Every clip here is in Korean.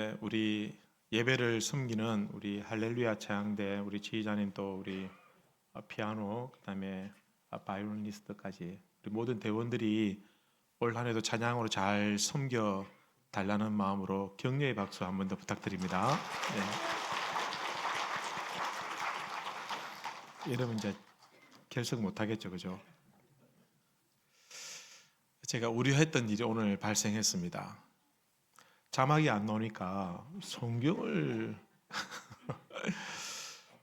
네, 우리 예배를 섬기는 우리 할렐루야 찬양대 우리 지휘자님 또 우리 피아노 그다음에 바이올리니스트까지 우리 모든 대원들이 올 한해도 찬양으로 잘 섬겨 달라는 마음으로 격려의 박수 한 번 더 부탁드립니다. 네. 이러면 이제 결석 못 하겠죠, 그죠? 제가 우려했던 일이 오늘 발생했습니다. 자막이 안 나오니까 성경을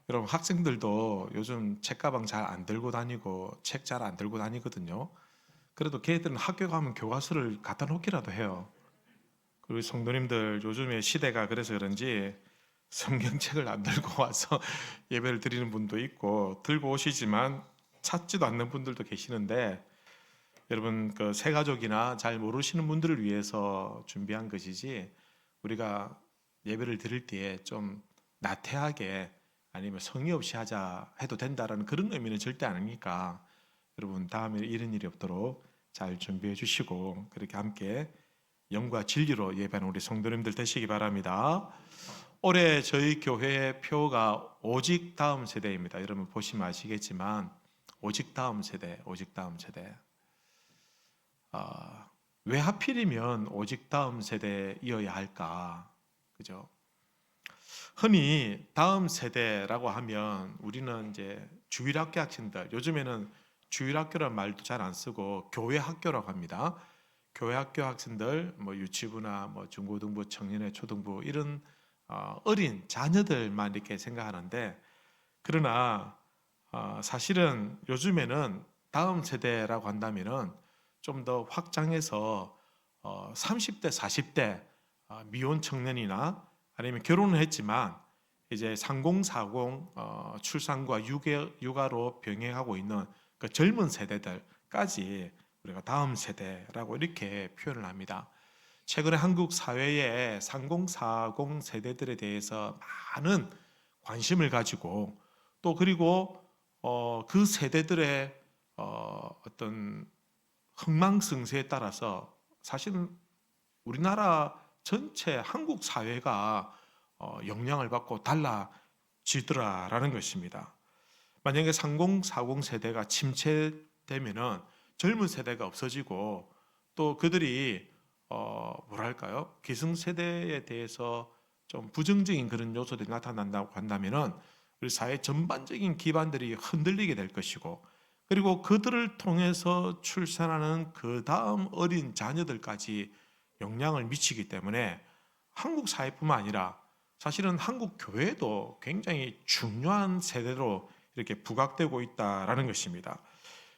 여러분 학생들도 요즘 책가방 잘 안 들고 다니고 책 잘 안 들고 다니거든요. 그래도 걔들은 학교 가면 교과서를 갖다 놓기라도 해요. 그리고 성도님들 요즘에 시대가 그래서 그런지 성경책을 안 들고 와서 예배를 드리는 분도 있고 들고 오시지만 찾지도 않는 분들도 계시는데 여러분 그 새가족이나 잘 모르시는 분들을 위해서 준비한 것이지 우리가 예배를 드릴 때에 좀 나태하게 아니면 성의 없이 하자 해도 된다라는 그런 의미는 절대 아니니까 여러분 다음에 이런 일이 없도록 잘 준비해 주시고 그렇게 함께 영과 진리로 예배하는 우리 성도님들 되시기 바랍니다. 올해 저희 교회의 표가 오직 다음 세대입니다. 여러분 보시면 아시겠지만 오직 다음 세대, 오직 다음 세대. 왜 하필이면 오직 다음 세대이어야 할까? 그죠? 흔히 다음 세대라고 하면 우리는 이제 주일학교 학생들, 요즘에는 주일학교란 말도 잘 안 쓰고 교회 학교라고 합니다. 교회 학교 학생들, 뭐 유치부나 뭐 중고등부, 청년회, 초등부 이런 어린 자녀들만 이렇게 생각하는데 그러나 사실은 요즘에는 다음 세대라고 한다면은 좀 더 확장해서 30대, 40대 미혼 청년이나 아니면 결혼을 했지만 이제 3040 출산과 육아로 병행하고 있는 그 젊은 세대들까지 우리가 다음 세대라고 이렇게 표현을 합니다. 최근에 한국 사회에 3040 세대들에 대해서 많은 관심을 가지고 또 그리고 그 세대들의 어떤 흥망성쇠에 따라서 사실은 우리나라 전체 한국 사회가 영향을 받고 달라지더라라는 것입니다. 만약에 3040 세대가 침체되면은 젊은 세대가 없어지고 또 그들이 뭐랄까요? 기성세대에 대해서 좀 부정적인 그런 요소들이 나타난다고 한다면은 우리 사회 전반적인 기반들이 흔들리게 될 것이고 그리고 그들을 통해서 출산하는 그 다음 어린 자녀들까지 영향을 미치기 때문에 한국 사회뿐만 아니라 사실은 한국 교회도 굉장히 중요한 세대로 이렇게 부각되고 있다라는 것입니다.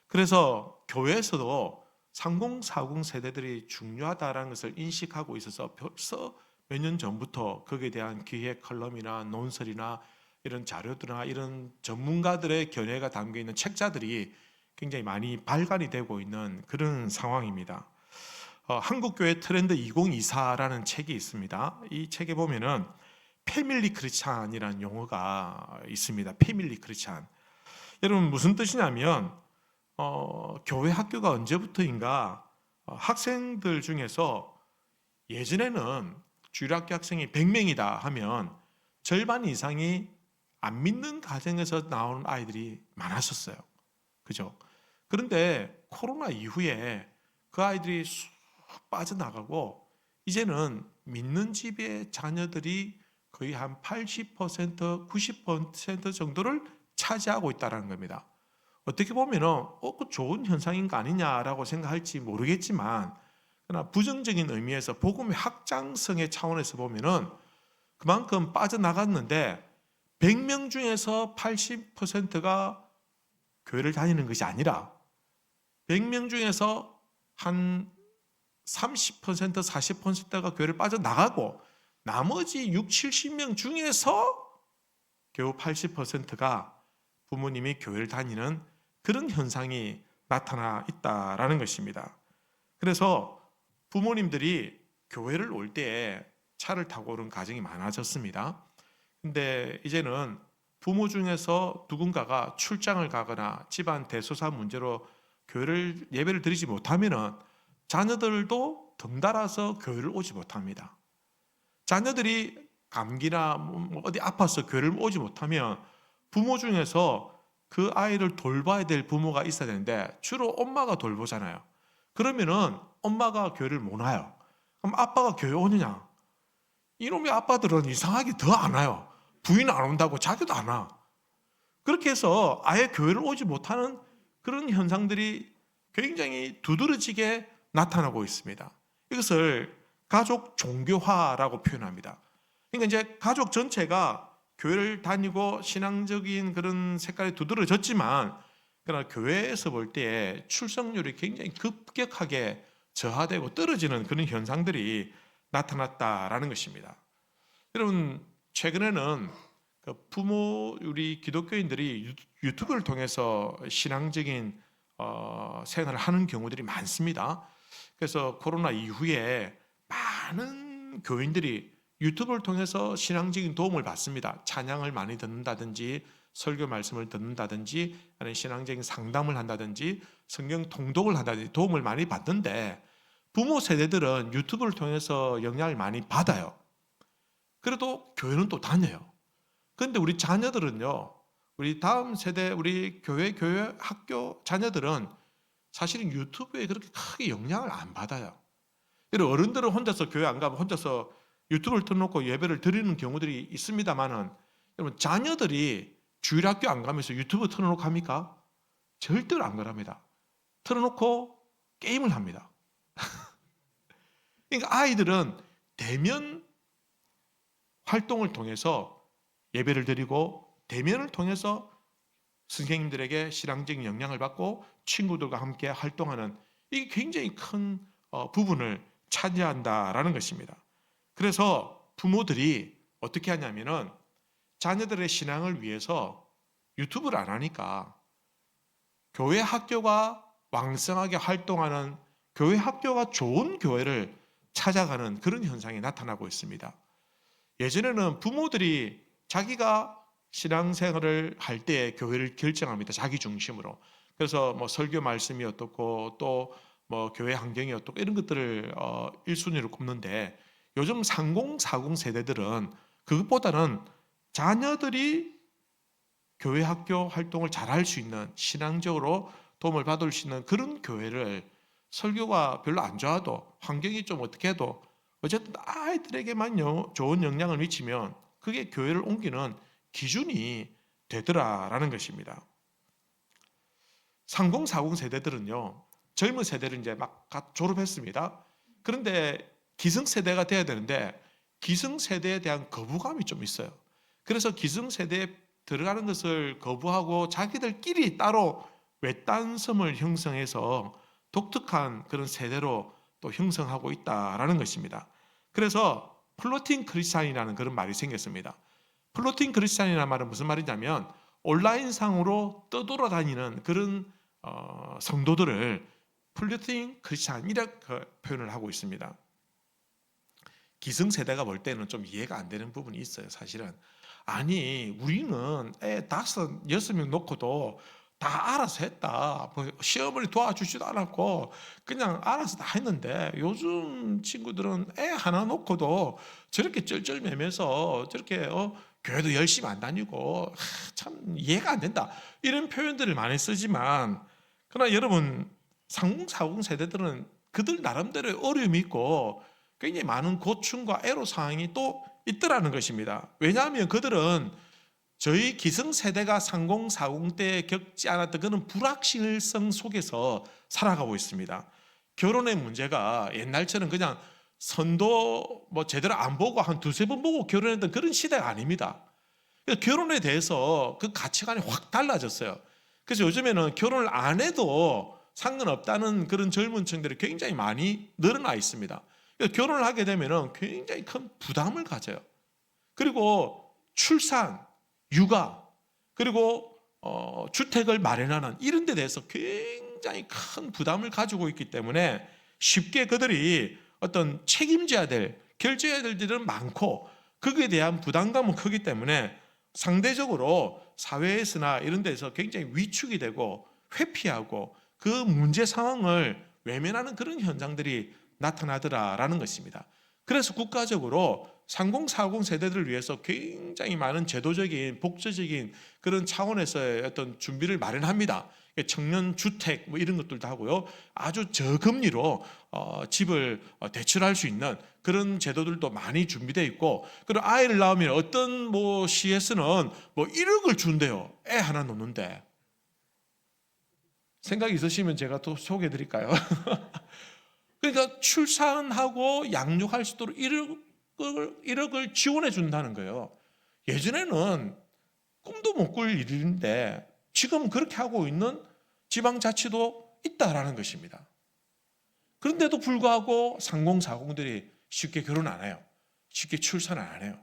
그래서 교회에서도 3040 세대들이 중요하다는 것을 인식하고 있어서 벌써 몇 년 전부터 거기에 대한 기획 컬럼이나 논설이나 이런 자료들이나 이런 전문가들의 견해가 담겨 있는 책자들이 굉장히 많이 발간이 되고 있는 그런 상황입니다. 한국교회 트렌드 2024라는 책이 있습니다. 이 책에 보면은 패밀리 크리스찬이라는 용어가 있습니다. 패밀리 크리스찬. 여러분 무슨 뜻이냐면 교회 학교가 언제부터인가 학생들 중에서 예전에는 주일학교 학생이 100명이다 하면 절반 이상이 안 믿는 가정에서 나오는 아이들이 많았었어요. 그죠? 그런데 코로나 이후에 그 아이들이 쑥 빠져나가고 이제는 믿는 집의 자녀들이 거의 한 80%, 90% 정도를 차지하고 있다는 겁니다. 어떻게 보면은 그 좋은 현상인 거 아니냐라고 생각할지 모르겠지만 그러나 부정적인 의미에서 복음의 확장성의 차원에서 보면은 그만큼 빠져나갔는데 100명 중에서 80%가 교회를 다니는 것이 아니라 100명 중에서 한 30%, 40%가 교회를 빠져나가고 나머지 6, 70명 중에서 겨우 80%가 부모님이 교회를 다니는 그런 현상이 나타나 있다라는 것입니다. 그래서 부모님들이 교회를 올 때에 차를 타고 오는 가정이 많아졌습니다. 근데 이제는 부모 중에서 누군가가 출장을 가거나 집안 대소사 문제로 교회를 예배를 드리지 못하면은 자녀들도 덩달아서 교회를 오지 못합니다. 자녀들이 감기나 뭐 어디 아파서 교회를 오지 못하면 부모 중에서 그 아이를 돌봐야 될 부모가 있어야 되는데 주로 엄마가 돌보잖아요. 그러면은 엄마가 교회를 못 와요. 그럼 아빠가 교회 오느냐? 이놈의 아빠들은 이상하게 더 안 와요. 부인 안 온다고 자기도 안 와. 그렇게 해서 아예 교회를 오지 못하는 그런 현상들이 굉장히 두드러지게 나타나고 있습니다. 이것을 가족 종교화라고 표현합니다. 그러니까 이제 가족 전체가 교회를 다니고 신앙적인 그런 색깔이 두드러졌지만, 그러나 교회에서 볼 때 출석률이 굉장히 급격하게 저하되고 떨어지는 그런 현상들이 나타났다라는 것입니다. 여러분, 최근에는 부모, 우리 기독교인들이 유튜브를 통해서 신앙적인 생활을 하는 경우들이 많습니다. 그래서 코로나 이후에 많은 교인들이 유튜브를 통해서 신앙적인 도움을 받습니다. 찬양을 많이 듣는다든지, 설교 말씀을 듣는다든지, 아니면 신앙적인 상담을 한다든지, 성경 통독을 한다든지 도움을 많이 받는데, 부모 세대들은 유튜브를 통해서 영향을 많이 받아요. 그래도 교회는 또 다녀요. 그런데 우리 자녀들은요, 우리 다음 세대, 우리 교회 학교 자녀들은 사실은 유튜브에 그렇게 크게 영향을 안 받아요. 여러분, 어른들은 혼자서 교회 안 가면 혼자서 유튜브를 틀어놓고 예배를 드리는 경우들이 있습니다만은, 여러분, 자녀들이 주일학교 안 가면서 유튜브 틀어놓고 합니까? 절대로 안 그럽니다. 틀어놓고 게임을 합니다. 그러니까 아이들은 대면 활동을 통해서 예배를 드리고, 대면을 통해서 선생님들에게 신앙적인 영향을 받고 친구들과 함께 활동하는, 이게 굉장히 큰 부분을 차지한다라는 것입니다. 그래서 부모들이 어떻게 하냐면은 자녀들의 신앙을 위해서 유튜브를 안 하니까 교회 학교가 왕성하게 활동하는, 교회 학교가 좋은 교회를 찾아가는 그런 현상이 나타나고 있습니다. 예전에는 부모들이 자기가 신앙생활을 할 때 교회를 결정합니다. 자기 중심으로. 그래서 뭐 설교 말씀이 어떻고 또 뭐 교회 환경이 어떻고 이런 것들을 1순위로 꼽는데, 요즘 30, 40 세대들은 그것보다는 자녀들이 교회 학교 활동을 잘할 수 있는, 신앙적으로 도움을 받을 수 있는 그런 교회를, 설교가 별로 안 좋아도 환경이 좀 어떻게 해도 어쨌든 아이들에게만 좋은 영향을 미치면 그게 교회를 옮기는 기준이 되더라라는 것입니다. 30, 40 세대들은요, 젊은 세대를 이제 막 졸업했습니다. 그런데 기성세대가 돼야 되는데 기성세대에 대한 거부감이 좀 있어요. 그래서 기성세대에 들어가는 것을 거부하고 자기들끼리 따로 외딴섬을 형성해서 독특한 그런 세대로 또 형성하고 있다라는 것입니다. 그래서 플로팅 크리스찬이라는 그런 말이 생겼습니다. 플로팅 크리스찬이라는 말은 무슨 말이냐면, 온라인상으로 떠돌아다니는 그런 성도들을 플로팅 크리스찬이라고 표현을 하고 있습니다. 기성세대가 볼 때는 좀 이해가 안 되는 부분이 있어요. 사실은 아니, 우리는 애 5, 6명 놓고도 다 알아서 했다. 뭐 시어머니 도와주지도 않았고 그냥 알아서 다 했는데, 요즘 친구들은 애 하나 놓고도 저렇게 쩔쩔매면서 저렇게 교회도 열심히 안 다니고 참 이해가 안 된다. 이런 표현들을 많이 쓰지만, 그러나 여러분, 30, 40 세대들은 그들 나름대로의 어려움이 있고 굉장히 많은 고충과 애로사항이 또 있더라는 것입니다. 왜냐하면 그들은 저희 기성세대가 30, 40 때 겪지 않았던 그런 불확실성 속에서 살아가고 있습니다. 결혼의 문제가 옛날처럼 그냥 선도 뭐 제대로 안 보고 한 2, 3번 보고 결혼했던 그런 시대가 아닙니다. 결혼에 대해서 그 가치관이 확 달라졌어요. 그래서 요즘에는 결혼을 안 해도 상관없다는 그런 젊은 층들이 굉장히 많이 늘어나 있습니다. 결혼을 하게 되면 굉장히 큰 부담을 가져요. 그리고 출산, 육아, 그리고 주택을 마련하는 이런 데 대해서 굉장히 큰 부담을 가지고 있기 때문에 쉽게 그들이 어떤 책임져야 될, 결정해야 될 일은 많고 거기에 대한 부담감은 크기 때문에 상대적으로 사회에서나 이런 데서 굉장히 위축이 되고 회피하고 그 문제 상황을 외면하는 그런 현상들이 나타나더라라는 것입니다. 그래서 국가적으로 3040 세대들을 위해서 굉장히 많은 제도적인 복지적인 그런 차원에서의 어떤 준비를 마련합니다. 청년 주택 뭐 이런 것들도 하고요. 아주 저금리로 집을 대출할 수 있는 그런 제도들도 많이 준비되어 있고, 그리고 아이를 낳으면 어떤 뭐 시에서는 뭐 1억을 준대요. 애 하나 놓는데. 생각이 있으시면 제가 또 소개해 드릴까요? 그러니까 출산하고 양육할 수 있도록 1억을 지원해 준다는 거예요. 예전에는 꿈도 못 꿀 일인데 지금 그렇게 하고 있는 지방자치도 있다라는 것입니다. 그런데도 불구하고 3040들이 쉽게 결혼 안 해요. 쉽게 출산 안 해요.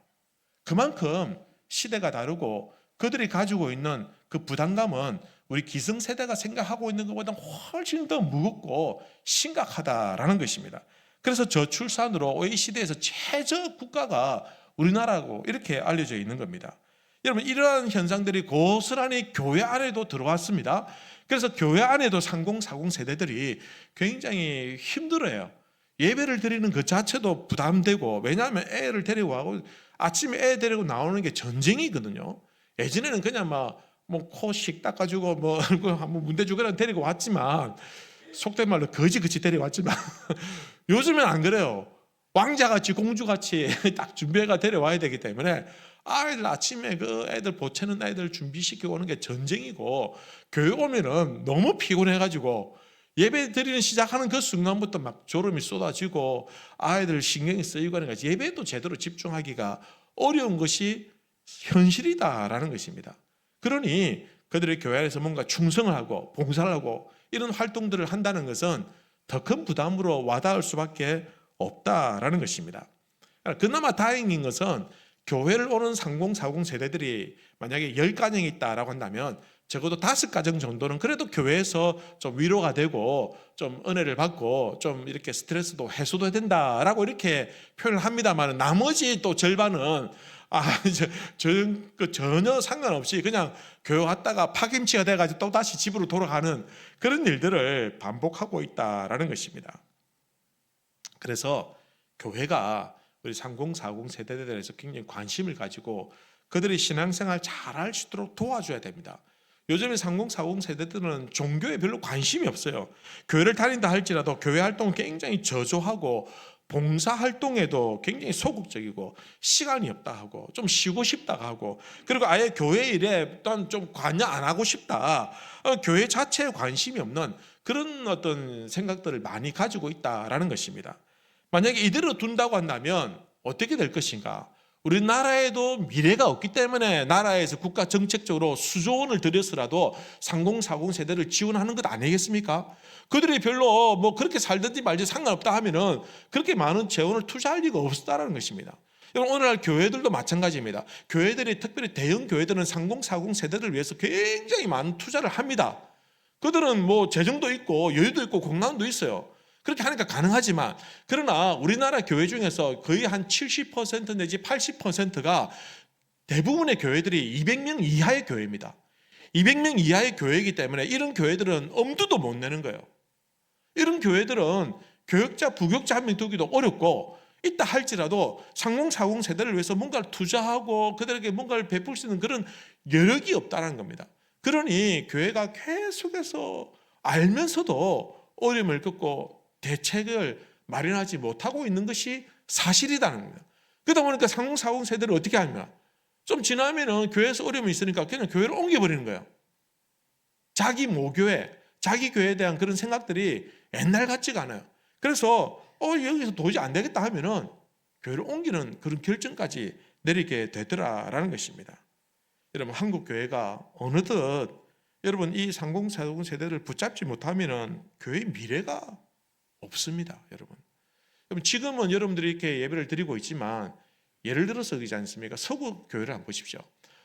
그만큼 시대가 다르고 그들이 가지고 있는 그 부담감은 우리 기성세대가 생각하고 있는 것보다 훨씬 더 무겁고 심각하다라는 것입니다. 그래서 저출산으로 OECD에서 최저 국가가 우리나라고 이렇게 알려져 있는 겁니다. 여러분, 이러한 현상들이 고스란히 교회 안에도 들어왔습니다. 그래서 교회 안에도 3040 세대들이 굉장히 힘들어요. 예배를 드리는 그 자체도 부담되고, 왜냐하면 애를 데리고 가고 아침에 애 데리고 나오는 게 전쟁이거든요. 예전에는 그냥 막 뭐 코씩 닦아주고 뭐 얼굴 한번 문대주거나 데리고 왔지만, 속된 말로 거지같이 데려왔지만 요즘엔 안 그래요. 왕자같이 공주같이 딱 준비해가 데려와야 되기 때문에 아이들 아침에 그 애들 보채는 애들 준비시키고 오는 게 전쟁이고, 교회 오면은 너무 피곤해가지고 예배 드리는 시작하는 그 순간부터 막 졸음이 쏟아지고 아이들 신경이 쓰이고 하는 거지. 예배도 제대로 집중하기가 어려운 것이 현실이다라는 것입니다. 그러니 그들의 교회 안에서 뭔가 충성을 하고 봉사를 하고 이런 활동들을 한다는 것은 더 큰 부담으로 와닿을 수밖에 없다라는 것입니다. 그나마 다행인 것은 교회를 오는 3040 세대들이 만약에 10가정이 있다라고 한다면 적어도 5가정 정도는 그래도 교회에서 좀 위로가 되고 좀 은혜를 받고 좀 이렇게 스트레스도 해소도 된다라고 이렇게 표현을 합니다만, 나머지 또 절반은 전혀 상관없이 그냥 교회 왔다가 파김치가 돼가지고 또 다시 집으로 돌아가는 그런 일들을 반복하고 있다라는 것입니다. 그래서 교회가 우리 3040 세대들에 대해서 굉장히 관심을 가지고 그들이 신앙생활 잘할 수 있도록 도와줘야 됩니다. 요즘에 3040 세대들은 종교에 별로 관심이 없어요. 교회를 다닌다 할지라도 교회 활동은 굉장히 저조하고 봉사활동에도 굉장히 소극적이고 시간이 없다 하고 좀 쉬고 싶다 하고, 그리고 아예 교회 일에 좀 관여 안 하고 싶다, 교회 자체에 관심이 없는 그런 어떤 생각들을 많이 가지고 있다라는 것입니다. 만약에 이대로 둔다고 한다면 어떻게 될 것인가? 우리나라에도 미래가 없기 때문에 나라에서 국가 정책적으로 수조 원을 들여서라도 3040 세대를 지원하는 것 아니겠습니까? 그들이 별로 뭐 그렇게 살든지 말지 상관없다 하면은 그렇게 많은 재원을 투자할 리가 없었다는 것입니다. 오늘날 교회들도 마찬가지입니다. 교회들이, 특별히 대형 교회들은 3040 세대를 위해서 굉장히 많은 투자를 합니다. 그들은 뭐 재정도 있고 여유도 있고 공간도 있어요. 그렇게 하니까 가능하지만, 그러나 우리나라 교회 중에서 거의 한 70% 내지 80%가 대부분의 교회들이 200명 이하의 교회입니다. 200명 이하의 교회이기 때문에 이런 교회들은 엄두도 못 내는 거예요. 이런 교회들은 교역자, 부교역자 한 명 두기도 어렵고, 있다 할지라도 3040 세대를 위해서 뭔가를 투자하고 그들에게 뭔가를 베풀 수 있는 그런 여력이 없다는 겁니다. 그러니 교회가 계속해서 알면서도 어려움을 겪고 대책을 마련하지 못하고 있는 것이 사실이라는 겁니다. 그러다 보니까 3040 세대를 어떻게 하냐? 좀 지나면은 교회에서 어려움이 있으니까 그냥 교회를 옮겨버리는 거예요. 자기 모교회, 자기 교회에 대한 그런 생각들이 옛날 같지가 않아요. 그래서 여기서 도저히 안 되겠다 하면은 교회를 옮기는 그런 결정까지 내리게 되더라라는 것입니다. 여러분, 한국 교회가 어느덧 여러분 이 3040 세대를 붙잡지 못하면은 교회의 미래가 없습니다, 여러분. 지금은 여러분들이 이렇게 예배를 드리고 있지만, 예를 들어서 그러지 않습니까? 서구 교회를 한번 보십시오.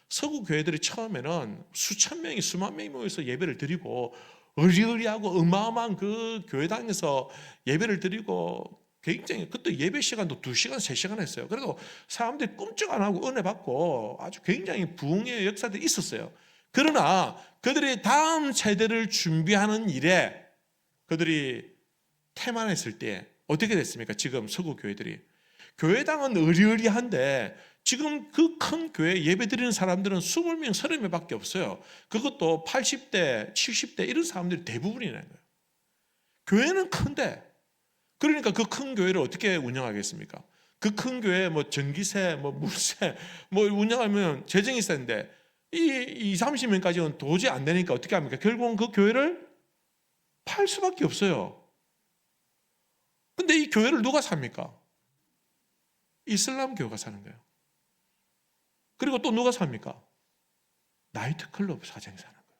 서구 교회들이 처음에는 수천 명이, 수만 명이 모여서 예배를 드리고 의리의리하고 어마어마한 그 교회당에서 예배를 드리고, 굉장히 그때 예배 시간도 2시간, 3시간 했어요. 그래도 사람들이 꼼짝 안 하고 은혜 받고 아주 굉장히 부흥의 역사들이 있었어요. 그러나 그들이 다음 세대를 준비하는 일에 그들이 태만했을 때 어떻게 됐습니까? 지금 서구 교회들이 교회당은 의리의리한데 지금 그 큰 교회 예배드리는 사람들은 20명, 30명밖에 없어요. 그것도 80대, 70대 이런 사람들이 대부분이라는 거예요. 교회는 큰데, 그러니까 그 큰 교회를 어떻게 운영하겠습니까? 그 큰 교회 뭐 전기세, 뭐 물세, 뭐 운영하면 재정이 있었는데 이 30명까지는 도저히 안 되니까 어떻게 합니까? 결국은 그 교회를 팔 수밖에 없어요. 근데 이 교회를 누가 삽니까? 이슬람 교회가 사는 거예요. 그리고 또 누가 삽니까? 나이트클럽 사장이 사는 거예요.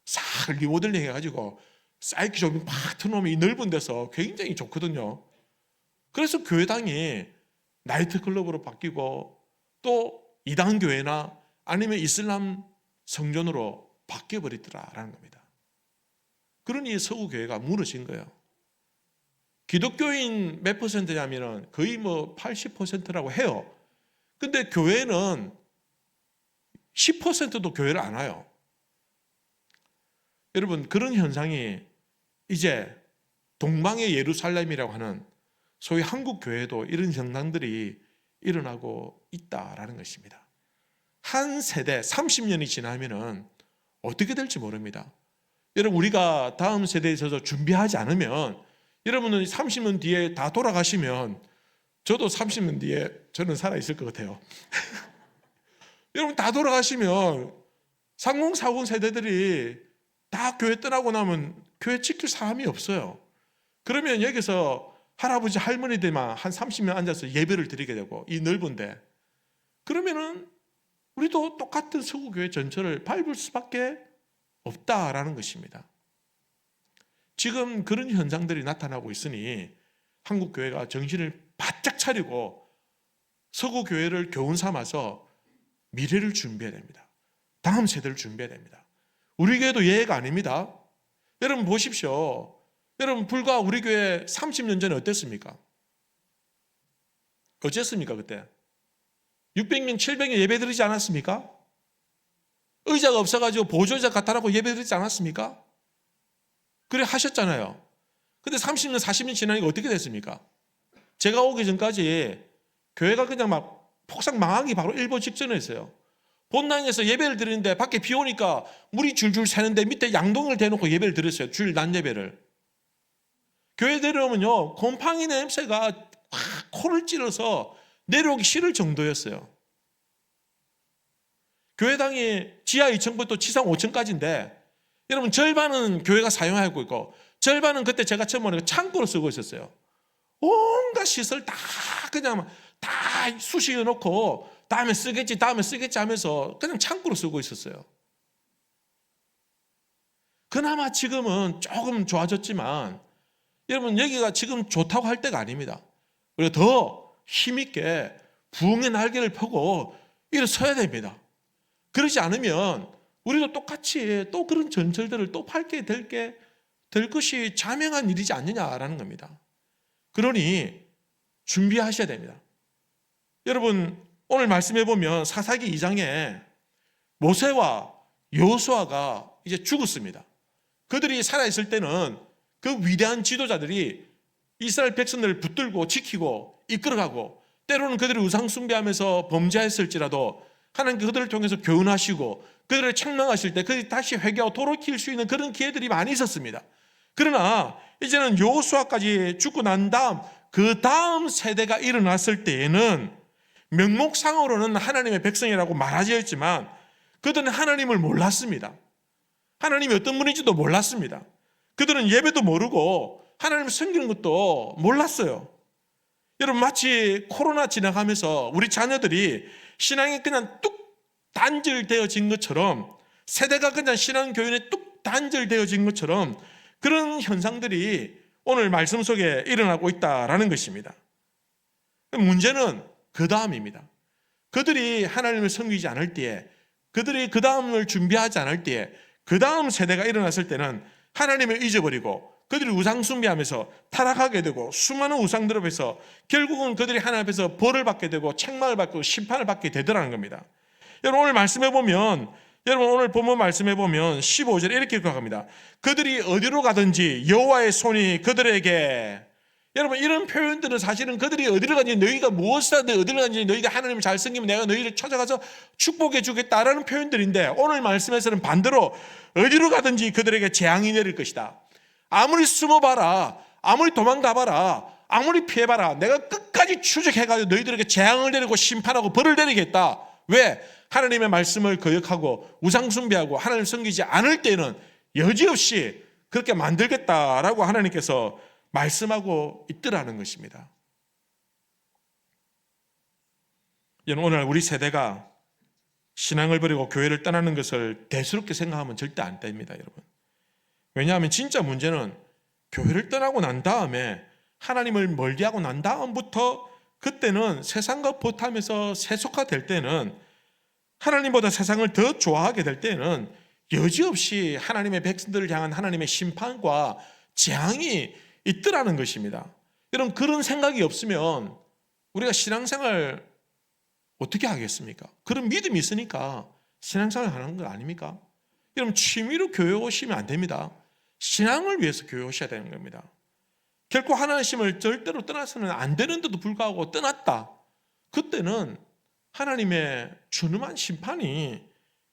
싹 리모델링 해가지고 사이키 조명 팍 틀어놓으면 이 넓은 데서 굉장히 좋거든요. 그래서 교회당이 나이트클럽으로 바뀌고 또 이단 교회나 아니면 이슬람 성전으로 바뀌어버리더라라는 겁니다. 그러니 서구 교회가 무너진 거예요. 기독교인 몇 퍼센트냐면 거의 뭐 80%라고 해요. 근데 교회는 10%도 교회를 안 와요. 여러분, 그런 현상이 이제 동방의 예루살렘이라고 하는 소위 한국 교회도 이런 현상들이 일어나고 있다라는 것입니다. 한 세대 30년이 지나면은 어떻게 될지 모릅니다. 여러분, 우리가 다음 세대에 있어서 준비하지 않으면 여러분은 30년 뒤에 다 돌아가시면 저도 30년 뒤에 저는 살아있을 것 같아요. 여러분 다 돌아가시면 30, 40 세대들이 다 교회 떠나고 나면 교회 지킬 사람이 없어요. 그러면 여기서 할아버지 할머니들만 한 30명 앉아서 예배를 드리게 되고 이 넓은데 그러면은 우리도 똑같은 서구교회 전체를 밟을 수밖에 없다라는 것입니다. 지금 그런 현상들이 나타나고 있으니 한국 교회가 정신을 바짝 차리고 서구 교회를 교훈 삼아서 미래를 준비해야 됩니다. 다음 세대를 준비해야 됩니다. 우리 교회도 예외가 아닙니다. 여러분 보십시오. 여러분 불과 우리 교회 30년 전에 어땠습니까? 어쨌습니까 그때? 600명, 700명 예배 드리지 않았습니까? 의자가 없어가지고 보조의자 갖다 놓고 예배 드리지 않았습니까? 그래 하셨잖아요. 근데 30년, 40년 지나니까 어떻게 됐습니까? 제가 오기 전까지 교회가 그냥 막 폭삭 망하기 바로 일보 직전이었어요. 본당에서 예배를 드리는데 밖에 비 오니까 물이 줄줄 새는데 밑에 양동이를 대놓고 예배를 드렸어요. 주일 낮 예배를. 교회 내려오면요 곰팡이 냄새가 확 코를 찔러서 내려오기 싫을 정도였어요. 교회당이 지하 2층부터 지상 5층까지인데 여러분 절반은 교회가 사용하고 있고 절반은 그때 제가 처음 오니까 창고로 쓰고 있었어요. 온갖 시설 다 그냥 다 수시해 놓고 다음에 쓰겠지 하면서 그냥 창고로 쓰고 있었어요. 그나마 지금은 조금 좋아졌지만 여러분 여기가 지금 좋다고 할 때가 아닙니다. 우리가 더 힘있게 부흥의 날개를 펴고 일어서야 됩니다. 그러지 않으면 우리도 똑같이 또 그런 전철들을 또 밟게 될 것이 자명한 일이지 않느냐라는 겁니다. 그러니 준비하셔야 됩니다. 여러분 오늘 말씀해 보면 사사기 2장에 모세와 여호수아가 이제 죽었습니다. 그들이 살아있을 때는 그 위대한 지도자들이 이스라엘 백성들을 붙들고 지키고 이끌어가고 때로는 그들이 우상 숭배하면서 범죄했을지라도 하나님 그들을 통해서 교훈하시고 그들을 책망하실 때 그들이 다시 회개하고 돌이킬 수 있는 그런 기회들이 많이 있었습니다. 그러나 이제는 여호수아까지 죽고 난 다음 그 다음 세대가 일어났을 때에는 명목상으로는 하나님의 백성이라고 말하지만 그들은 하나님을 몰랐습니다. 하나님이 어떤 분인지도 몰랐습니다. 그들은 예배도 모르고 하나님을 섬기는 것도 몰랐어요. 여러분 마치 코로나 지나가면서 우리 자녀들이 신앙이 그냥 뚝 단절되어진 것처럼 세대가 그냥 신앙 교연에 뚝 단절되어진 것처럼 그런 현상들이 오늘 말씀 속에 일어나고 있다라는 것입니다. 문제는 그 다음입니다. 그들이 하나님을 섬기지 않을 때에 그들이 그 다음을 준비하지 않을 때에 그 다음 세대가 일어났을 때는 하나님을 잊어버리고 그들이 우상 숭배하면서 타락하게 되고 수많은 우상들 앞에서 결국은 그들이 하나님 앞에서 벌을 받게 되고 책망을 받고 심판을 받게 되더라는 겁니다. 여러분 오늘 말씀해 보면 여러분 오늘 본문 말씀해 보면 15절에 이렇게 기록합니다. 그들이 어디로 가든지 여호와의 손이 그들에게 여러분 이런 표현들은 사실은 그들이 어디를 가든지 너희가 무엇을 하든 어디를 가든지 너희가 하나님을 잘 섬기면 내가 너희를 찾아가서 축복해 주겠다라는 표현들인데 오늘 말씀에서는 반대로 어디로 가든지 그들에게 재앙이 내릴 것이다. 아무리 숨어봐라, 아무리 도망가봐라, 아무리 피해봐라, 내가 끝까지 추적해가지고 너희들에게 재앙을 내리고 심판하고 벌을 내리겠다. 왜? 하나님의 말씀을 거역하고 우상 숭배하고 하나님을 섬기지 않을 때는 여지없이 그렇게 만들겠다라고 하나님께서 말씀하고 있더라는 것입니다. 여러분 오늘 우리 세대가 신앙을 버리고 교회를 떠나는 것을 대수롭게 생각하면 절대 안 됩니다, 여러분. 왜냐하면 진짜 문제는 교회를 떠나고 난 다음에 하나님을 멀리하고 난 다음부터 그때는 세상과 보탐에서 세속화될 때는 하나님보다 세상을 더 좋아하게 될 때는 여지없이 하나님의 백성들을 향한 하나님의 심판과 재앙이 있더라는 것입니다. 여러분 그런 생각이 없으면 우리가 신앙생활 어떻게 하겠습니까? 그런 믿음이 있으니까 신앙생활 하는 거 아닙니까? 여러분 취미로 교회 오시면 안 됩니다. 신앙을 위해서 교회 오셔야 되는 겁니다. 결코 하나님을 절대로 떠나서는 안 되는데도 불구하고 떠났다. 그때는 하나님의 준엄한 심판이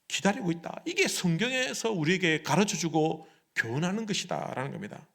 기다리고 있다. 이게 성경에서 우리에게 가르쳐주고 교훈하는 것이다라는 겁니다.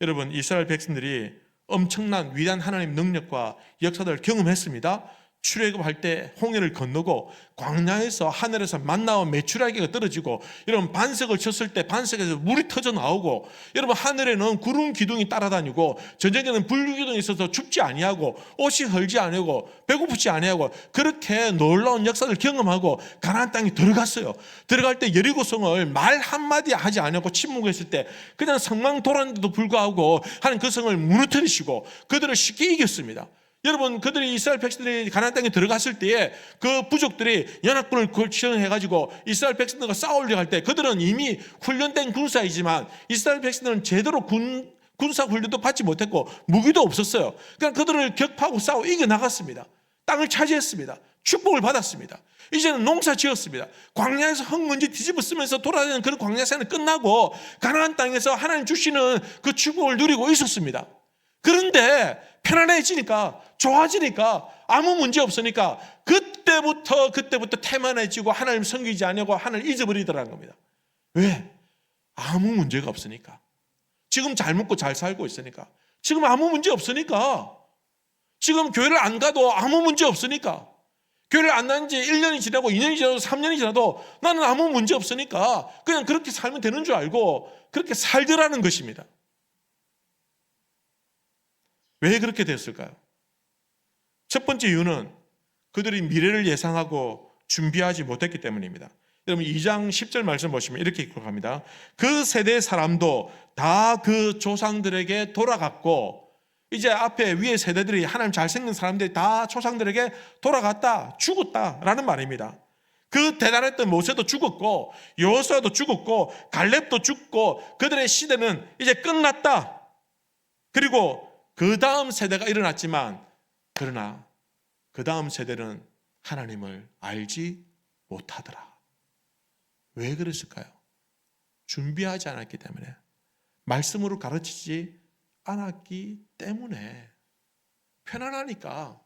여러분 이스라엘 백성들이 엄청난 위대한 하나님 능력과 역사들을 경험했습니다. 출애굽할 때 홍해를 건너고 광야에서 하늘에서 만나온 메추라기가 떨어지고 여러분 반석을 쳤을 때 반석에서 물이 터져 나오고 여러분 하늘에는 구름 기둥이 따라다니고 전쟁에는 불 기둥이 있어서 춥지 아니하고 옷이 헐지 아니하고 배고프지 아니하고 그렇게 놀라운 역사를 경험하고 가나안 땅에 들어갔어요. 들어갈 때 여리고성을 말 한마디 하지 아니하고 침묵했을 때 그냥 성망 돌았는데도 불구하고 하나님 그 성을 무너뜨리시고 그들을 쉽게 이겼습니다. 여러분 그들이 이스라엘 백성들이 가나안 땅에 들어갔을 때에 그 부족들이 연합군을 구성해가지고 이스라엘 백성들과 싸우려고 할 때 그들은 이미 훈련된 군사이지만 이스라엘 백성들은 제대로 군사 훈련도 받지 못했고 무기도 없었어요. 그러니까 그들을 격파하고 싸워 이겨나갔습니다. 땅을 차지했습니다. 축복을 받았습니다. 이제는 농사 지었습니다. 광야에서 흙먼지 뒤집어 쓰면서 돌아다니는 그런 광야 생활이 끝나고 가나안 땅에서 하나님 주시는 그 축복을 누리고 있었습니다. 그런데 편안해지니까 좋아지니까 아무 문제 없으니까 그때부터 태만해지고 하나님 섬기지 않냐고 하나님 잊어버리더라는 겁니다. 왜? 아무 문제가 없으니까. 지금 잘 먹고 잘 살고 있으니까. 지금 아무 문제 없으니까. 지금 교회를 안 가도 아무 문제 없으니까. 교회를 안 다닌 지 1년이 지나고 2년이 지나도 3년이 지나도 나는 아무 문제 없으니까 그냥 그렇게 살면 되는 줄 알고 그렇게 살더라는 것입니다. 왜 그렇게 됐을까요? 첫 번째 이유는 그들이 미래를 예상하고 준비하지 못했기 때문입니다. 여러분 2장 10절 말씀 보시면 이렇게 기록합니다. 그 세대 사람도 다 그 조상들에게 돌아갔고 이제 앞에 위에 세대들이 하나님 잘생긴 사람들이 다 조상들에게 돌아갔다 죽었다라는 말입니다. 그 대단했던 모세도 죽었고 여호수아도 죽었고 갈렙도 죽고 그들의 시대는 이제 끝났다. 그리고 그 다음 세대가 일어났지만 그러나 그 다음 세대는 하나님을 알지 못하더라. 왜 그랬을까요? 준비하지 않았기 때문에 말씀으로 가르치지 않았기 때문에 편안하니까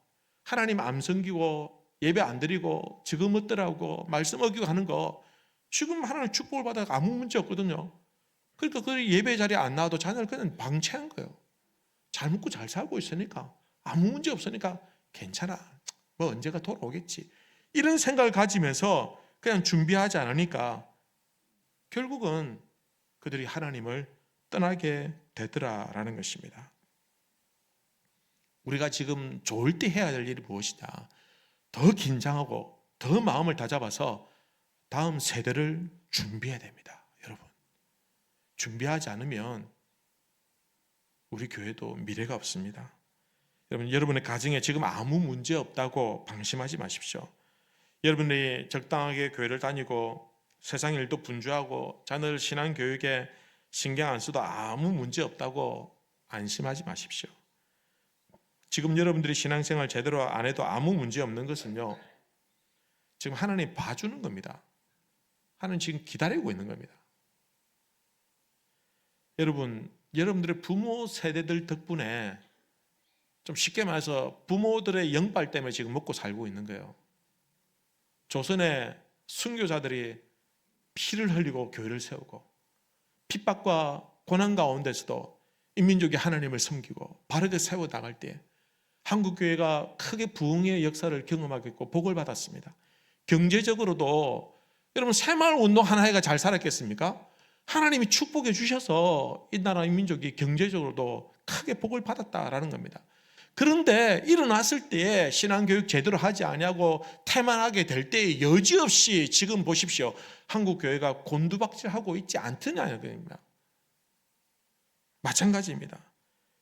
하나님 안 섬기고 예배 안 드리고 지금 어떠라고 말씀 어기고 하는 거 지금 하나님 축복을 받아서 아무 문제 없거든요. 그러니까 그 예배 자리에 안 나와도 자녀를 그냥 방치한 거예요. 잘 먹고 잘 살고 있으니까 아무 문제 없으니까 괜찮아. 뭐 언제가 돌아오겠지. 이런 생각을 가지면서 그냥 준비하지 않으니까 결국은 그들이 하나님을 떠나게 되더라라는 것입니다. 우리가 지금 좋을 때 해야 될 일이 무엇이냐. 더 긴장하고 더 마음을 다잡아서 다음 세대를 준비해야 됩니다. 여러분. 준비하지 않으면 우리 교회도 미래가 없습니다. 여러분, 여러분의 가정에 지금 아무 문제 없다고 방심하지 마십시오. 여러분이 적당하게 교회를 다니고 세상 일도 분주하고 자녀들 신앙 교육에 신경 안 써도 아무 문제 없다고 안심하지 마십시오. 지금 여러분들이 신앙생활 제대로 안 해도 아무 문제 없는 것은요, 지금 하나님 봐주는 겁니다. 하나님 지금 기다리고 있는 겁니다. 여러분, 여러분들의 부모 세대들 덕분에 좀 쉽게 말해서 부모들의 영빨 때문에 지금 먹고 살고 있는 거예요. 조선의 순교자들이 피를 흘리고 교회를 세우고 핍박과 고난 가운데서도 인민족이 하나님을 섬기고 바르게 세워나갈 때 한국교회가 크게 부흥의 역사를 경험하게 했고 복을 받았습니다. 경제적으로도 여러분 새마을운동 하나해가 잘 살았겠습니까? 하나님이 축복해 주셔서 이 나라 인민족이 경제적으로도 크게 복을 받았다라는 겁니다. 그런데 일어났을 때에 신앙교육 제대로 하지 아니하고 태만하게 될 때에 여지없이 지금 보십시오. 한국교회가 곤두박질하고 있지 않더냐는 겁니다. 마찬가지입니다.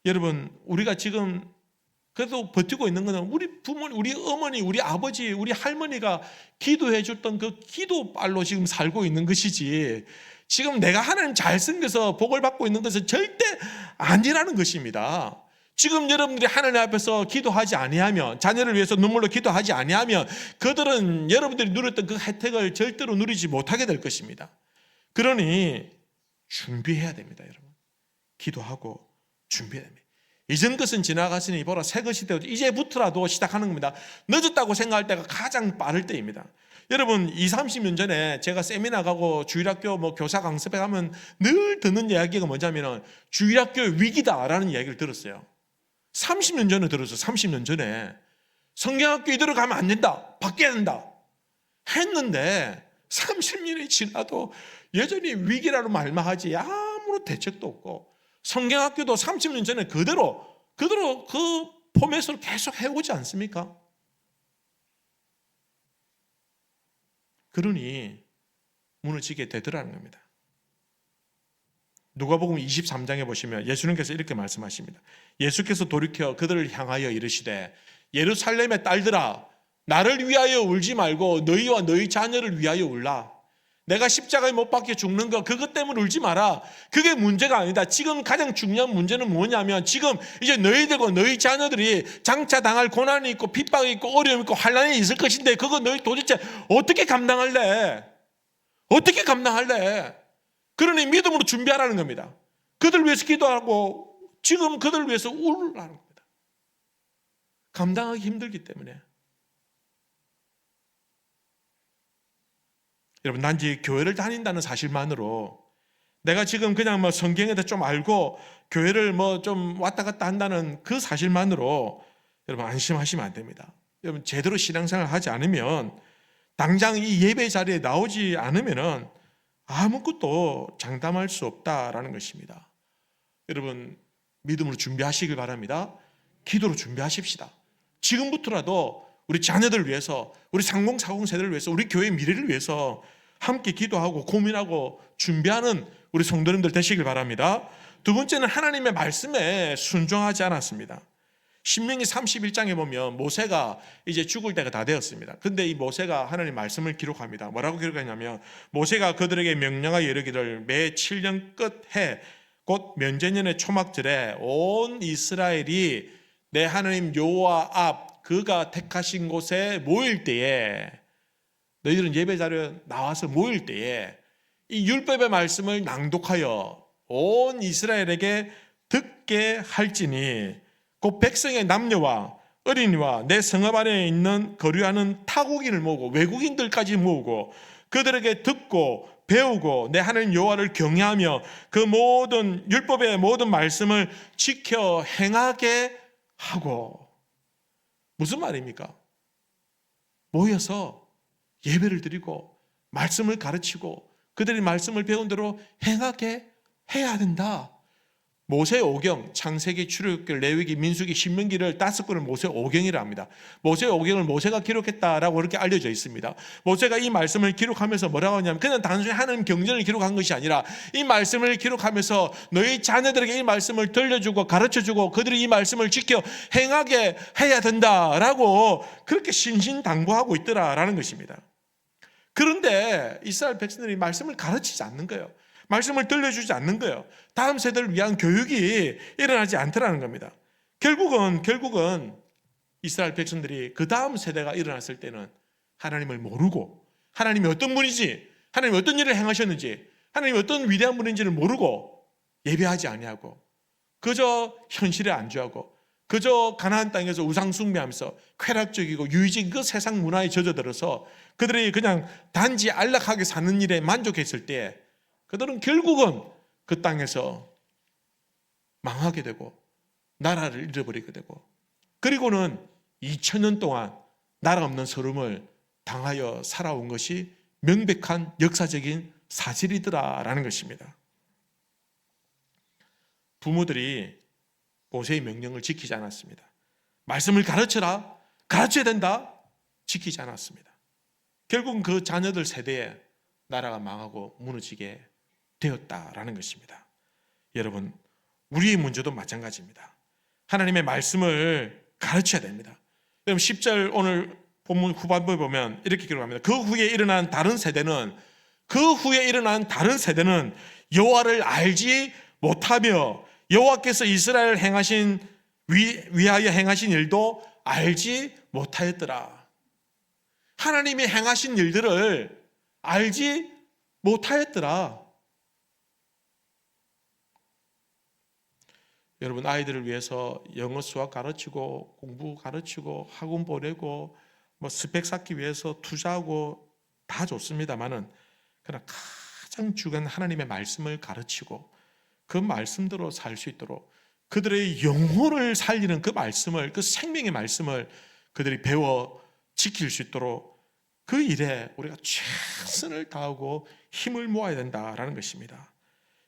여러분 우리가 지금 그래도 버티고 있는 것은 우리 부모님, 우리 어머니, 우리 아버지, 우리 할머니가 기도해 줬던 그 기도빨로 지금 살고 있는 것이지 지금 내가 하나님 잘 섬겨서 복을 받고 있는 것은 절대 아니라는 것입니다. 지금 여러분들이 하나님 앞에서 기도하지 아니하면 자녀를 위해서 눈물로 기도하지 아니하면 그들은 여러분들이 누렸던 그 혜택을 절대로 누리지 못하게 될 것입니다. 그러니 준비해야 됩니다. 여러분 기도하고 준비해야 됩니다. 이전 것은 지나갔으니 보라 새 것이 되었지. 이제부터라도 시작하는 겁니다. 늦었다고 생각할 때가 가장 빠를 때입니다. 여러분 20, 30년 전에 제가 세미나 가고 주일학교 교사 강습에 가면 늘 듣는 이야기가 뭐냐면 주일학교 위기다라는 이야기를 들었어요. 30년 전에 들었어요. 30년 전에 성경학교 이대로 가면 안 된다. 바뀌어야 된다. 했는데 30년이 지나도 여전히 위기라는 말만 하지 아무런 대책도 없고 성경학교도 30년 전에 그대로 그 포맷으로 계속 해오지 않습니까? 그러니 무너지게 되더라는 겁니다. 누가복음 23장에 보시면 예수님께서 이렇게 말씀하십니다. 예수께서 돌이켜 그들을 향하여 이르시되 예루살렘의 딸들아 나를 위하여 울지 말고 너희와 너희 자녀를 위하여 울라. 내가 십자가에 못 박혀 죽는 거 그것 때문에 울지 마라. 그게 문제가 아니다. 지금 가장 중요한 문제는 뭐냐면 지금 이제 너희들과 너희 자녀들이 장차 당할 고난이 있고 핍박이 있고 어려움이 있고 환난이 있을 것인데 그거 너희 도대체 어떻게 감당할래? 어떻게 감당할래? 그러니 믿음으로 준비하라는 겁니다. 그들 위해서 기도하고 지금 그들 위해서 울라는 겁니다. 감당하기 힘들기 때문에. 여러분 단지 교회를 다닌다는 사실만으로 내가 지금 그냥 성경에 대해 좀 알고 교회를 좀 왔다 갔다 한다는 그 사실만으로 여러분 안심하시면 안 됩니다. 여러분 제대로 신앙생활을 하지 않으면 당장 이 예배 자리에 나오지 않으면은 아무것도 장담할 수 없다라는 것입니다. 여러분 믿음으로 준비하시길 바랍니다. 기도로 준비하십시다. 지금부터라도 우리 자녀들 위해서 우리 30, 40 세대를 위해서 우리 교회의 미래를 위해서 함께 기도하고 고민하고 준비하는 우리 성도님들 되시길 바랍니다. 두 번째는 하나님의 말씀에 순종하지 않았습니다. 신명기 31장에 보면 모세가 이제 죽을 때가 다 되었습니다. 근데 이 모세가 하나님 말씀을 기록합니다. 뭐라고 기록하냐면 모세가 그들에게 명령하여 이르기를 매 7년 끝해 곧 면제년의 초막절에 온 이스라엘이 내 하나님 여호와 앞 그가 택하신 곳에 모일 때에 너희들은 예배 자리에 나와서 모일 때에 이 율법의 말씀을 낭독하여 온 이스라엘에게 듣게 할지니 곧 백성의 남녀와 어린이와 내 성읍 안에 있는 거류하는 타국인을 모으고 외국인들까지 모으고 그들에게 듣고 배우고 내 하나님 여호와를 경외하며 그 모든 율법의 모든 말씀을 지켜 행하게 하고. 무슨 말입니까? 모여서 예배를 드리고 말씀을 가르치고 그들이 말씀을 배운 대로 행하게 해야 된다. 모세 오경, 창세기, 출애굽기, 레위기, 민수기, 신명기를 5권을 모세 오경이라 합니다. 모세 오경을 모세가 기록했다라고 그렇게 알려져 있습니다. 모세가 이 말씀을 기록하면서 뭐라고 하냐면 그냥 단순히 하나님 경전을 기록한 것이 아니라 이 말씀을 기록하면서 너희 자녀들에게 이 말씀을 들려주고 가르쳐주고 그들이 이 말씀을 지켜 행하게 해야 된다라고 그렇게 신신당부하고 있더라라는 것입니다. 그런데 이스라엘 백성들이 말씀을 가르치지 않는 거예요. 말씀을 들려주지 않는 거예요. 다음 세대를 위한 교육이 일어나지 않더라는 겁니다. 결국은 이스라엘 백성들이 그 다음 세대가 일어났을 때는 하나님을 모르고 하나님이 어떤 분인지 하나님이 어떤 일을 행하셨는지 하나님이 어떤 위대한 분인지를 모르고 예배하지 아니하고 그저 현실에 안주하고 그저 가나안 땅에서 우상 숭배하면서 쾌락적이고 유의적인 그 세상 문화에 젖어들어서 그들이 그냥 단지 안락하게 사는 일에 만족했을 때 그들은 결국은 그 땅에서 망하게 되고 나라를 잃어버리게 되고 그리고는 2000년 동안 나라 없는 서름을 당하여 살아온 것이 명백한 역사적인 사실이더라라는 것입니다. 부모들이 모세의 명령을 지키지 않았습니다. 말씀을 가르쳐라, 가르쳐야 된다, 지키지 않았습니다. 결국은 그 자녀들 세대에 나라가 망하고 무너지게 되었다라는 것입니다. 여러분, 우리의 문제도 마찬가지입니다. 하나님의 말씀을 가르쳐야 됩니다. 여러분 10절 오늘 본문 후반부에 보면 이렇게 기록합니다. 그 후에 일어난 다른 세대는 여호와를 알지 못하며 여호와께서 이스라엘 행하신 위하여 행하신 일도 알지 못하였더라. 하나님이 행하신 일들을 알지 못하였더라. 여러분 아이들을 위해서 영어 수학 가르치고 공부 가르치고 학원 보내고 스펙 쌓기 위해서 투자하고 다 좋습니다만은 그러나 가장 중요한 하나님의 말씀을 가르치고 그 말씀대로 살 수 있도록 그들의 영혼을 살리는 그 말씀을, 그 생명의 말씀을 그들이 배워 지킬 수 있도록 그 일에 우리가 최선을 다하고 힘을 모아야 된다라는 것입니다.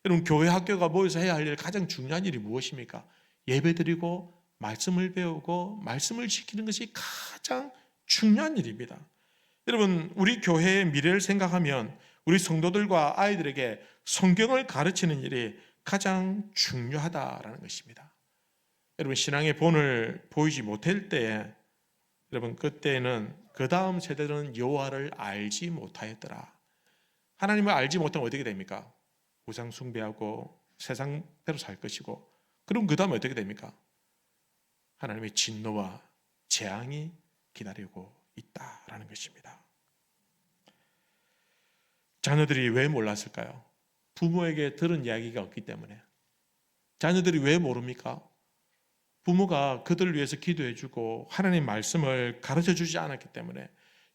여러분 교회 학교가 모여서 해야 할 일 가장 중요한 일이 무엇입니까? 예배드리고 말씀을 배우고 말씀을 지키는 것이 가장 중요한 일입니다. 여러분 우리 교회의 미래를 생각하면 우리 성도들과 아이들에게 성경을 가르치는 일이 가장 중요하다라는 것입니다. 여러분 신앙의 본을 보이지 못할 때에 여러분 그때는 그 다음 세대는 여호와를 알지 못하였더라. 하나님을 알지 못하면 어떻게 됩니까? 우상 숭배하고 세상대로 살 것이고 그럼 그 다음에 어떻게 됩니까? 하나님의 진노와 재앙이 기다리고 있다라는 것입니다. 자녀들이 왜 몰랐을까요? 부모에게 들은 이야기가 없기 때문에. 자녀들이 왜 모릅니까? 부모가 그들을 위해서 기도해주고 하나님 말씀을 가르쳐주지 않았기 때문에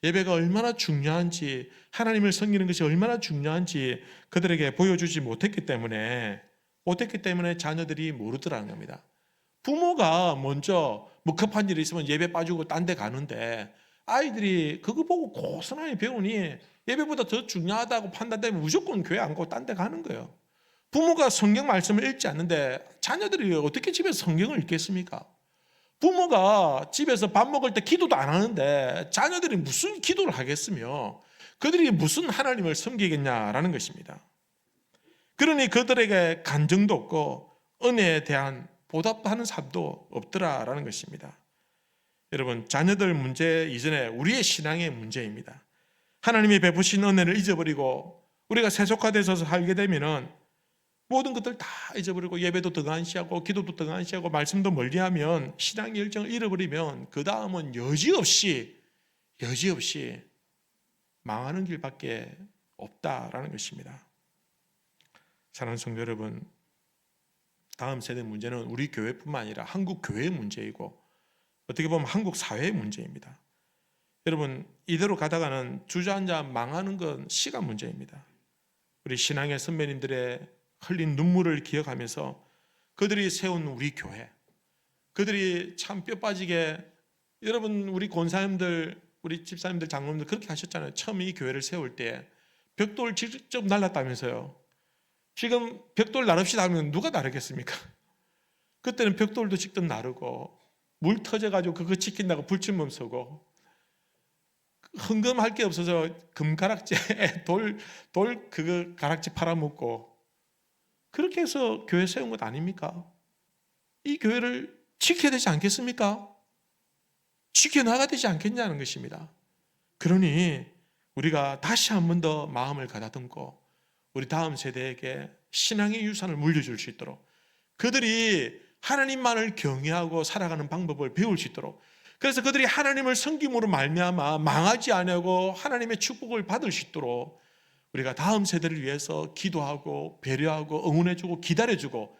예배가 얼마나 중요한지 하나님을 섬기는 것이 얼마나 중요한지 그들에게 보여주지 못했기 때문에 자녀들이 모르더라는 겁니다. 부모가 먼저 급한 일이 있으면 예배 빠지고 딴 데 가는데 아이들이 그거 보고 고스란히 배우니 예배보다 더 중요하다고 판단되면 무조건 교회 안 가고 딴 데 가는 거예요. 부모가 성경 말씀을 읽지 않는데 자녀들이 어떻게 집에서 성경을 읽겠습니까? 부모가 집에서 밥 먹을 때 기도도 안 하는데 자녀들이 무슨 기도를 하겠으며 그들이 무슨 하나님을 섬기겠냐라는 것입니다. 그러니 그들에게 간증도 없고 은혜에 대한 보답도 하는 삶도 없더라라는 것입니다. 여러분 자녀들 문제 이전에 우리의 신앙의 문제입니다. 하나님이 베푸신 은혜를 잊어버리고 우리가 세속화돼서 살게 되면은 모든 것들 다 잊어버리고 예배도 등한시하고 기도도 등한시하고 말씀도 멀리하면 신앙의 열정을 잃어버리면 그 다음은 여지없이 망하는 길밖에 없다라는 것입니다. 사랑하는 성도 여러분, 다음 세대 문제는 우리 교회뿐만 아니라 한국 교회의 문제이고 어떻게 보면 한국 사회의 문제입니다. 여러분 이대로 가다가는 주저앉아 망하는 건 시간 문제입니다. 우리 신앙의 선배님들의 흘린 눈물을 기억하면서 그들이 세운 우리 교회, 그들이 참 뼈 빠지게 여러분 우리 권사님들, 우리 집사님들, 장로님들 그렇게 하셨잖아요. 처음 이 교회를 세울 때 벽돌 직접 날랐다면서요. 지금 벽돌 나릅시다 하면 누가 나르겠습니까? 그때는 벽돌도 직접 나르고 물 터져가지고 그거 지킨다고 불침범 서고 헌금할 게 없어서 금가락지에 돌 그거 가락지 팔아먹고 그렇게 해서 교회 세운 것 아닙니까? 이 교회를 지켜야 되지 않겠습니까? 지켜나가야 되지 않겠냐는 것입니다. 그러니 우리가 다시 한 번 더 마음을 가다듬고 우리 다음 세대에게 신앙의 유산을 물려줄 수 있도록 그들이 하나님만을 경외하고 살아가는 방법을 배울 수 있도록 그래서 그들이 하나님을 섬김으로 말미암아 망하지 않고 하나님의 축복을 받을 수 있도록 우리가 다음 세대를 위해서 기도하고 배려하고 응원해주고 기다려주고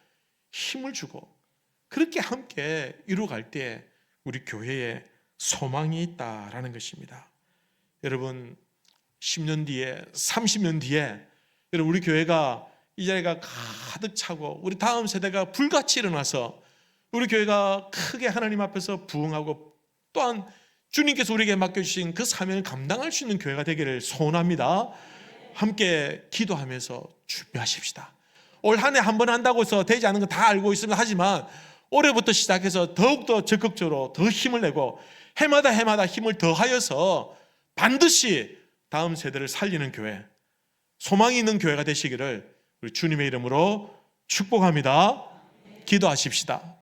힘을 주고 그렇게 함께 이루어갈 때 우리 교회에 소망이 있다라는 것입니다. 여러분 10년 뒤에 30년 뒤에 여러분 우리 교회가 이 자리가 가득 차고 우리 다음 세대가 불같이 일어나서 우리 교회가 크게 하나님 앞에서 부흥하고 또한 주님께서 우리에게 맡겨주신 그 사명을 감당할 수 있는 교회가 되기를 소원합니다. 함께 기도하면서 준비하십시다. 올 한 해 한 번 한다고 해서 되지 않은 거 다 알고 있습니다. 하지만 올해부터 시작해서 더욱더 적극적으로 더 힘을 내고 해마다 힘을 더하여서 반드시 다음 세대를 살리는 교회, 소망이 있는 교회가 되시기를 우리 주님의 이름으로 축복합니다. 기도하십시다.